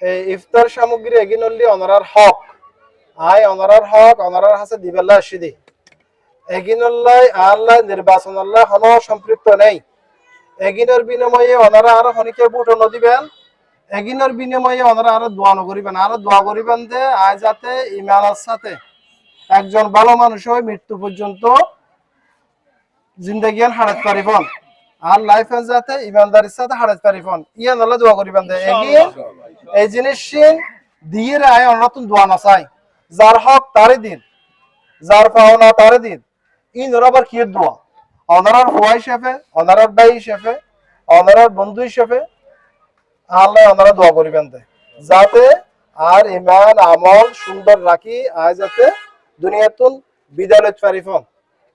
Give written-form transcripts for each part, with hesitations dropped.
এই ইফতার সামগ্রী এগিনলি অনারার হক অনারার হাসে দিবেল্লা আসিদি এগিনল্লাই আল্লাহ নির্বাচন আল্লাহ হন সম্পৃক্ত নেই এগিনের বিনিময়ে ওনারা আরো খনিকে বুট দিবেন এগিনের বিনিময়ে ওনারা আরো দোয়া করিবেন যে আয় যাতে ইমানের সাথে একজন ভালো মানুষ হয় মৃত্যু পর্যন্ত জিন্দেগিয়ান হারাত পারিবন আর লাইফে যাতে ইমানদারির সাথে হারাত পারিবন ইয়া নলে দোয়া করিবেন যে এগিয়ে এই জিনিস দিয়ে আয় নতুন দোয়া না চাই যার হক তারই দিন যার পাওনা তারই দিন ইন আবার কি দোয়া অনারার হওয়া হিসেবে অনারার দায়ী হিসেবে অনারার বন্ধু হিসেবে আল্লাহ ওনারা দোয়া করিবেন যাতে আর ইমান আমল সুন্দর রাখি আয় যাতে দুনিয়াতুন বিদায় লইতে পারিফন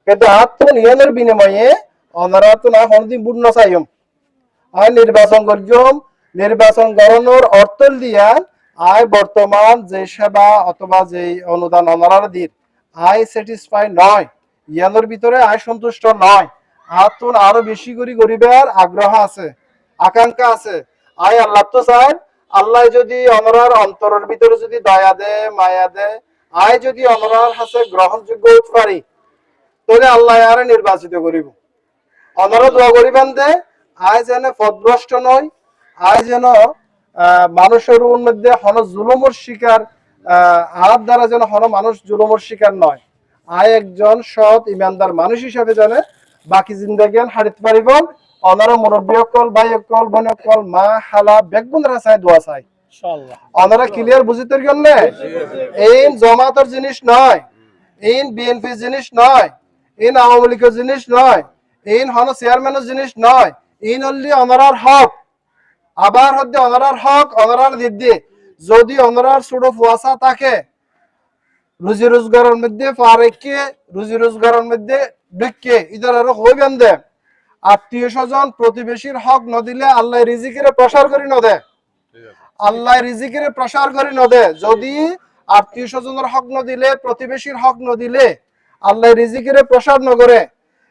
কিন্তু আত্ম নিয়মের বিনিময়ে ওনারা তো না হনদিন বুড় না চাইম আয় নির্বাচন গণনার অর্থ দিয়া আয় বর্তমান যে সেবা অথবা যে অনুদান ওনারা দিন আয় স্যাটিসফাই নয় ইয়ানোর ভিতরে আয় সন্তুষ্ট নয় আতুন আরো বেশি করে গরিবের আগ্রহ আছে আকাঙ্ক্ষা আছে আয় আল্লাহ তো চায় আল্লাহ যদি অনরার অন্তরের ভিতরে যদি দয়া দে মায়া দে আয় যদি অনরার হাতে গ্রহণযোগ্য হতে পারি তাহলে আল্লাহ আরে নির্বাচিত করিব অনরা দোয়া করিবেন দে আয় যেন পথভ্রষ্ট নয় আয় যেন মানুষের মধ্যে হন জুলুমের শিকার আহার দ্বারা যেন হন মানুষ জুলুমের শিকার নয় আয় একজন সৎ ইমানদার মানুষ হিসাবে জানে বাকি জিন্দাগিয়ান হারিতে পারিব অনারা মুরব্বী অকল ভাই অকল বোন অকল মা হালা বেগুন রাসায় দোয়া চাই অনারা ক্লিয়ার বুঝিতে গেলে এই জমাতের জিনিস নয় এই বিএনপি জিনিস নয় এই আওয়ামী লীগের জিনিস নয় এই হন চেয়ারম্যানের জিনিস নয় এই হলি অনারার হক আবার হচ্ছে অনারার হক অনারার দিদি যদি অনারার ছোট ফুয়াশা থাকে রুজি রোজগারের মধ্যে পারেকে রুজি রোজগারের মধ্যে ঢুকে ইদার আরো হইবেন দে আত্মীয় স্বজন প্রতিবেশীর হক নদিলে আল্লাহ রিজিকের প্রসার করি নদে আল্লাহ রিজিকের প্রসার করি নদে যদি আত্মীয় স্বজনের হক নদিলে প্রতিবেশীর হক নদিলে আল্লাহ রিজিকের প্রসার নগরে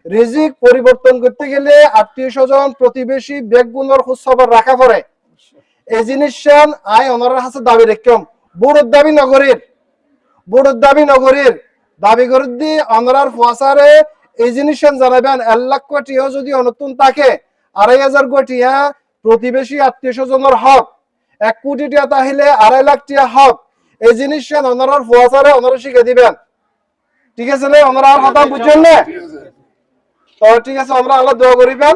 রিজিক পরিবর্তন করতে গেলে আত্মীয় স্বজন প্রতিবেশী বেগুনের খোঁজখবর রাখা পড়ে এই জিনিস আয় অনার হাতে দাবি রেখম বুড়োর দাবি নগরীর দাবি করে দি অনরার ফুয়াশারে এই জিনিস জানাবেন 1 লাখ কোটিও যদি নতুন থাকে 2,500 কোটিয়া প্রতিবেশী আত্মীয় স্বজনের হক 1 কোটি টাকা তাহলে 2.5 লাখ টাকা হক এই জিনিস অনরার ফুয়াশারে অনরা শিখে দিবেন ঠিক আছে না অনরা আর কথা বুঝছেন না তো ঠিক আছে আমরা আল্লাহ দোয়া করিবেন